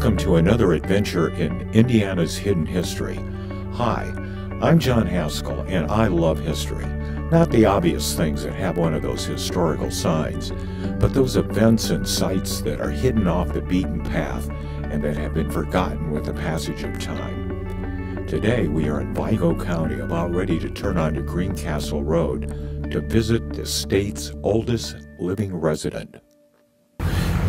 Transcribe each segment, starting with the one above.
Welcome to another adventure in Indiana's hidden history. Hi, I'm John Haskell, and I love history. Not the obvious things that have one of those historical signs, but those events and sites that are hidden off the beaten path and that have been forgotten with the passage of time. Today we are in Vigo County, about ready to turn onto Greencastle Road to visit the state's oldest living resident.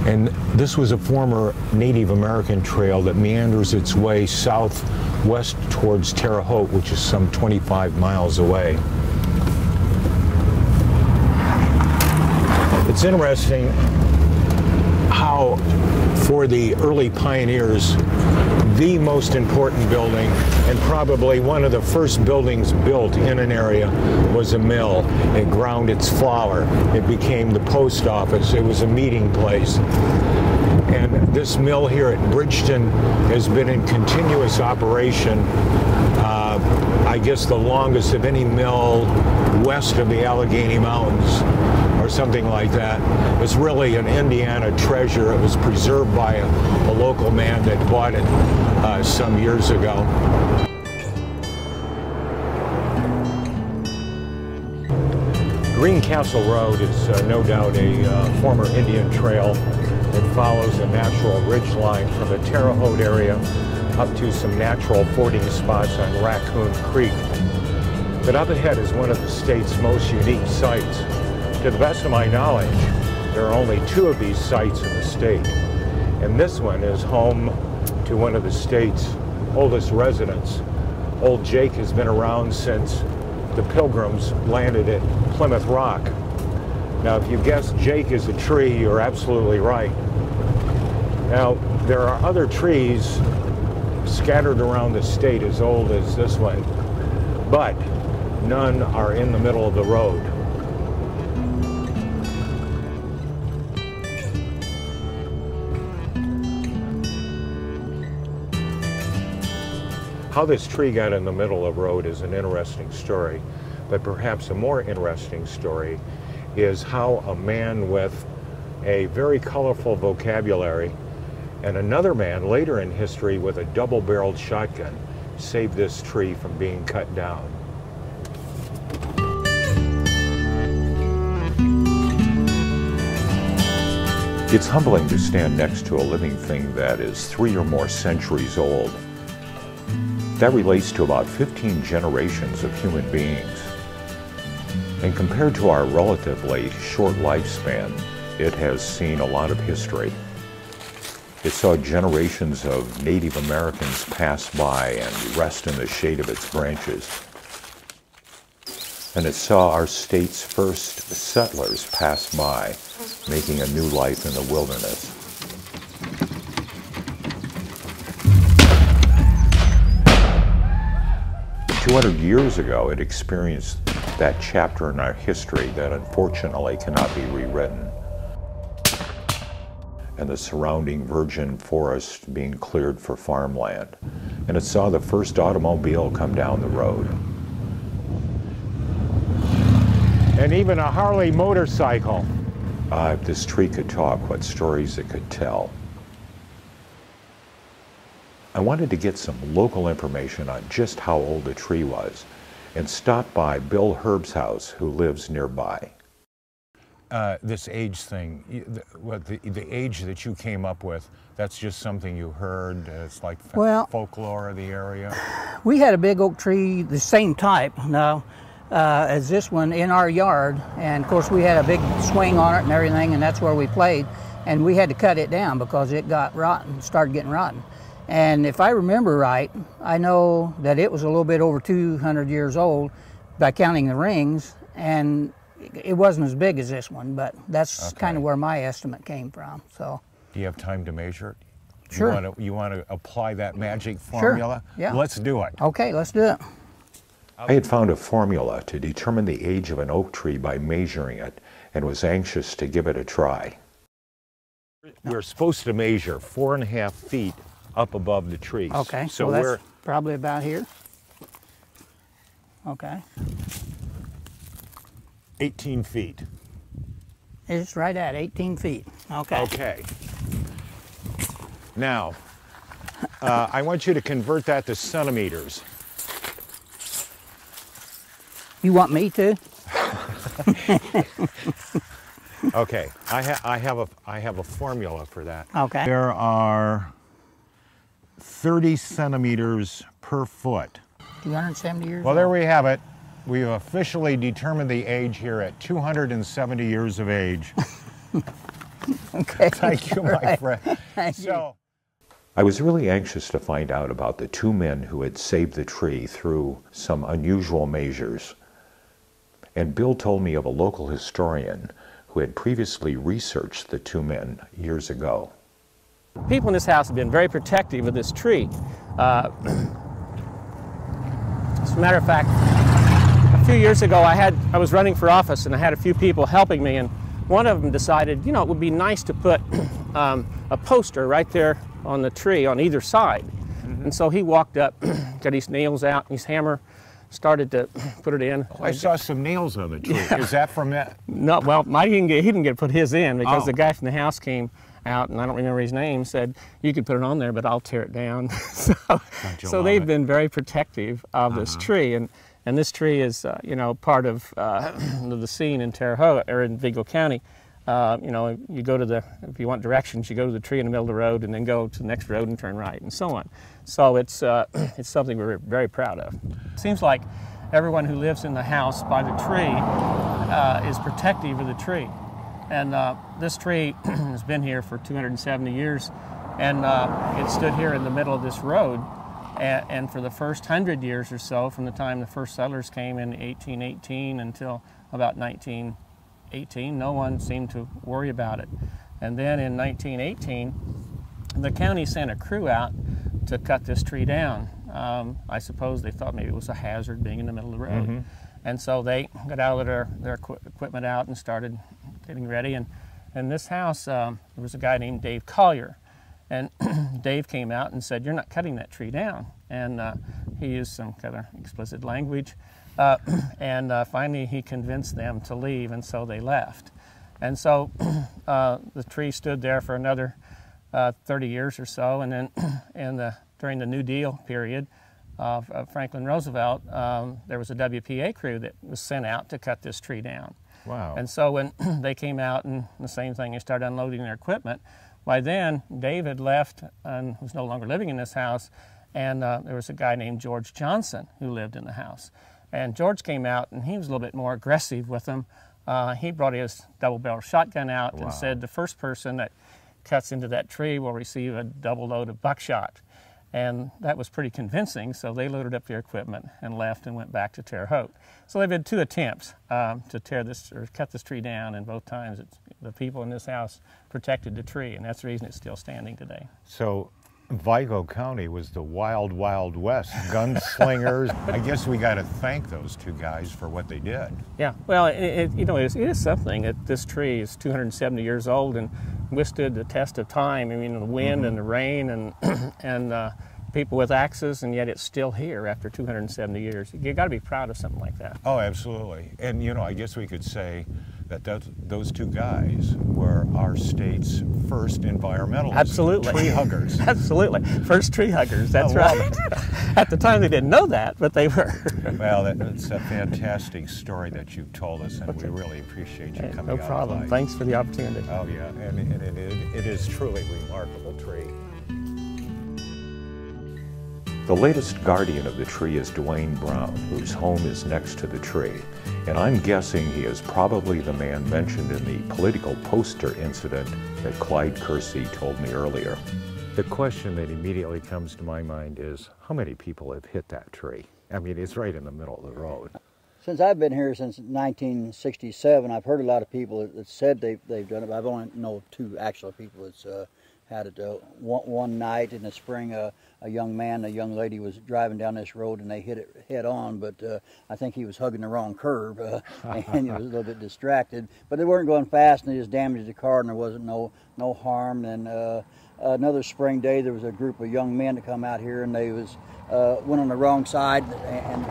And this was a former Native American trail that meanders its way southwest towards Terre Haute, which is some 25 miles away. It's interesting how, for the early pioneers, the most important building, and probably one of the first buildings built in an area, was a mill. It ground its flour. It became the post office. It was a meeting place. And this mill here at Bridgeton has been in continuous operation, I guess the longest of any mill west of the Allegheny Mountains, or something like that. It's really an Indiana treasure. It was preserved by a local man that bought it some years ago. Greencastle Road is no doubt a former Indian trail that follows a natural ridge line from the Terre Haute area up to some natural fording spots on Raccoon Creek. But up ahead is one of the state's most unique sites. To the best of my knowledge, there are only 2 of these sites in the state. And this one is home to one of the state's oldest residents. Old Jake has been around since the Pilgrims landed at Plymouth Rock. Now, if you guessed Jake is a tree, you're absolutely right. Now, there are other trees scattered around the state as old as this one, but none are in the middle of the road. How this tree got in the middle of the road is an interesting story, but perhaps a more interesting story is how a man with a very colorful vocabulary and another man later in history with a double-barreled shotgun saved this tree from being cut down. It's humbling to stand next to a living thing that is 3 or more centuries old. That relates to about 15 generations of human beings. And compared to our relatively short lifespan, it has seen a lot of history. It saw generations of Native Americans pass by and rest in the shade of its branches. And it saw our state's first settlers pass by, making a new life in the wilderness. "200 years ago, it experienced that chapter in our history that unfortunately cannot be rewritten, and the surrounding virgin forest being cleared for farmland. And it saw the first automobile come down the road. And even a Harley motorcycle. If this tree could talk, what stories it could tell. I wanted to get some local information on just how old the tree was, and stopped by Bill Herb's house, who lives nearby. This age thing, the age that you came up with, that's just something you heard, it's like folklore of the area? We had a big oak tree, the same type now as this one, in our yard, and of course we had a big swing on it and everything, and that's where we played, and we had to cut it down because it got rotten, started getting rotten. And if I remember right, I know that it was a little bit over 200 years old by counting the rings, and it wasn't as big as this one, but that's kind of where my estimate came from. So, do you have time to measure it? Sure. You want to apply that magic formula? Sure. Yeah. Let's do it. Okay, let's do it. I had found a formula to determine the age of an oak tree by measuring it, and was anxious to give it a try. We're supposed to measure 4.5 feet up above the trees. Okay, so that's we're probably about here. Okay. 18 feet. It's right at 18 feet. Okay. Okay. Now, I want you to convert that to centimeters. You want me to? Okay, I have a formula for that. Okay. There are 30 centimeters per foot. 270 years Well, old. there we have it. We've officially determined the age here at 270 years of age. Okay. Thank you, my friend. Thank you. I was really anxious to find out about the two men who had saved the tree through some unusual measures. And Bill told me of a local historian who had previously researched the two men years ago. People in this house have been very protective of this tree. As a matter of fact, a few years ago I was running for office and I had a few people helping me, and one of them decided, you know, it would be nice to put a poster right there on the tree on either side. Mm-hmm. And so he walked up, got his nails out, his hammer, started to put it in. I saw some nails on the tree. Yeah. Is that from that? No, well, he didn't get to put his in because the guy from the house came out, and I don't remember his name, said, you could put it on there, but I'll tear it down. so they've been very protective of this tree. And this tree is, you know, part of the scene in Terre Haute, or in Vigo County. You know, you go to if you want directions, you go to the tree in the middle of the road and then go to the next road and turn right and so on. So it's something we're very proud of. It seems like everyone who lives in the house by the tree is protective of the tree. And this tree has been here for 270 years, and it stood here in the middle of this road. And for the first 100 years or so, from the time the first settlers came in 1818 until about 1918, no one seemed to worry about it. And then in 1918, the county sent a crew out to cut this tree down. I suppose they thought maybe it was a hazard being in the middle of the road. Mm-hmm. And so they got out of their equipment out and started getting ready. And in this house, there was a guy named Dave Collier. And Dave came out and said, "You're not cutting that tree down." And he used some kind of explicit language. And finally he convinced them to leave, and so they left. And so the tree stood there for another 30 years or so, and then during the New Deal period of Franklin Roosevelt, there was a WPA crew that was sent out to cut this tree down. Wow. And so when they came out and the same thing, they started unloading their equipment. By then, David left and was no longer living in this house, and there was a guy named George Johnson who lived in the house. And George came out, and he was a little bit more aggressive with them. He brought his double-barrel shotgun out and said, the first person that cuts into that tree will receive a double load of buckshot. And that was pretty convincing, so they loaded up their equipment and left and went back to Terre Haute. So they've had two attempts to tear this or cut this tree down, and both times the people in this house protected the tree, and that's the reason it's still standing today. So Vigo County was the wild, wild west. Gunslingers. I guess we got to thank those two guys for what they did. Yeah, well, it is something that this tree is 270 years old and withstood the test of time. I mean, the wind and the rain and people with axes, and yet it's still here after 270 years. You got to be proud of something like that. Oh, absolutely. And you know, I guess we could say that those two guys were our state's first environmentalists. Absolutely. Tree huggers. Absolutely. First tree huggers, that's right. At the time they didn't know that, but they were. Well, that's a fantastic story that you've told us, and we really appreciate you coming out. No problem. Thanks for the opportunity. Oh, yeah, and it is truly a remarkable tree. The latest guardian of the tree is Dwayne Brown, whose home is next to the tree. And I'm guessing he is probably the man mentioned in the political poster incident that Clyde Kersey told me earlier. The question that immediately comes to my mind is, how many people have hit that tree? I mean, it's right in the middle of the road. Since I've been here since 1967, I've heard a lot of people that said they've done it, but I've only known two actual people that's had it. One night in the spring, a young man and a young lady was driving down this road and they hit it head on, but I think he was hugging the wrong curb and he was a little bit distracted. But they weren't going fast and they just damaged the car and there wasn't no harm. And another spring day, there was a group of young men to come out here and they went on the wrong side and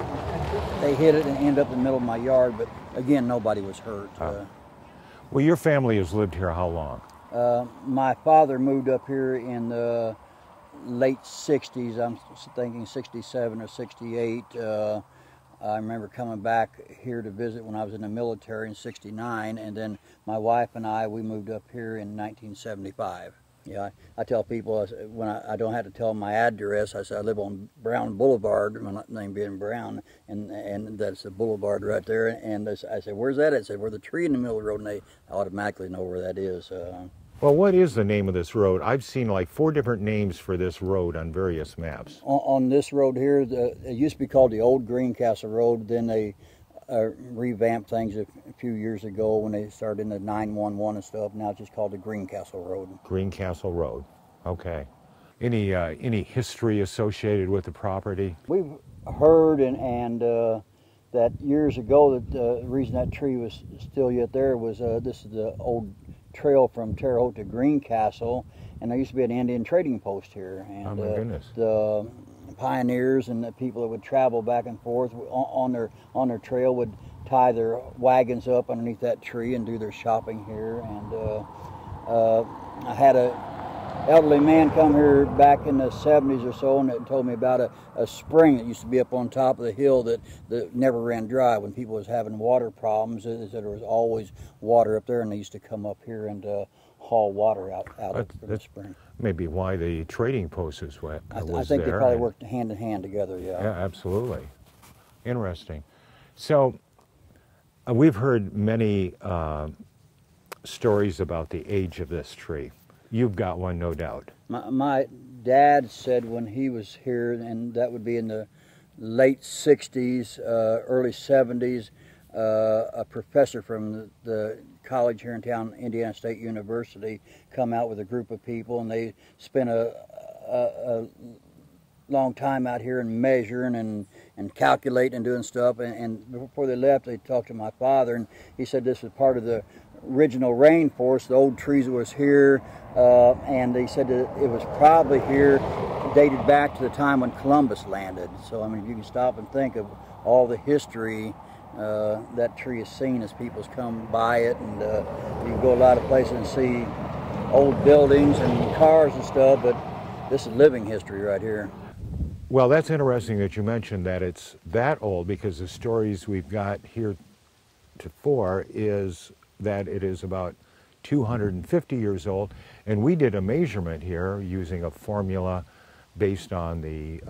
they hit it and ended up in the middle of my yard. But again, nobody was hurt. Well, your family has lived here how long? My father moved up here in late 60s, I'm thinking 67 or 68. I remember coming back here to visit when I was in the military in 69, and then my wife and we moved up here in 1975. Yeah, I tell people when I don't have to tell them my address, I say I live on Brown Boulevard, my name being Brown, and that's the boulevard right there. And I say, where's that? I said, we're the tree in the middle of the road, and they automatically know where that is. Well, what is the name of this road? I've seen like 4 different names for this road on various maps. On this road here, it used to be called the Old Greencastle Road. Then they revamped things a few years ago when they started in the 911 and stuff. Now it's just called the Greencastle Road. Greencastle Road. Okay. Any history associated with the property? We've heard and that years ago that the reason that tree was still yet there was this is the old trail from Terre Haute to Greencastle, and there used to be an Indian trading post here. And oh my goodness. The pioneers and the people that would travel back and forth on their trail would tie their wagons up underneath that tree and do their shopping here. And I had a elderly man come here back in the 70s or so, and it told me about a spring that used to be up on top of the hill that never ran dry. When people was having water problems, there was always water up there, and they used to come up here and haul water out of the spring. Maybe why the trading post was there. I think they probably worked hand in hand together, yeah. Yeah, absolutely. Interesting. So we've heard many stories about the age of this tree. You've got one, no doubt. My dad said when he was here, and that would be in the late 60s, early 70s, a professor from the college here in town, Indiana State University, come out with a group of people, and they spent a long time out here and measuring and calculating and doing stuff. And before they left, they talked to my father, and he said this was part of the original rainforest, the old trees that was here, and they said that it was probably here, dated back to the time when Columbus landed. So I mean, you can stop and think of all the history that tree has seen as people's come by it, and you can go a lot of places and see old buildings and cars and stuff, but this is living history right here. Well, that's interesting that you mentioned that it's that old, because the stories we've got here for is that it is about 250 years old, and we did a measurement here using a formula based on the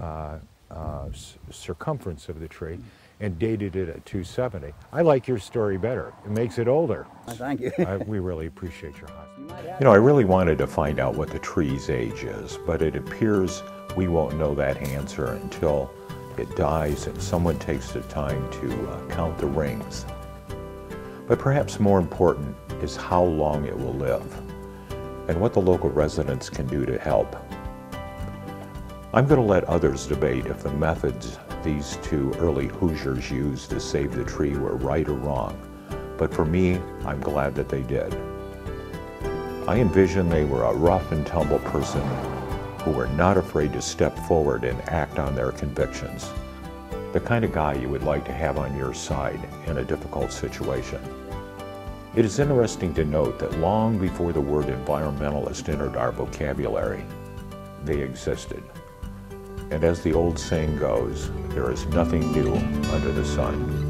circumference of the tree and dated it at 270. I like your story better. It makes it older. Thank you. We really appreciate your honesty. You know, I really wanted to find out what the tree's age is, but it appears we won't know that answer until it dies and someone takes the time to count the rings. But perhaps more important is how long it will live and what the local residents can do to help. I'm going to let others debate if the methods these 2 early Hoosiers used to save the tree were right or wrong, but for me, I'm glad that they did. I envision they were a rough and tumble person who were not afraid to step forward and act on their convictions. The kind of guy you would like to have on your side in a difficult situation. It is interesting to note that long before the word environmentalist entered our vocabulary, they existed. And as the old saying goes, there is nothing new under the sun.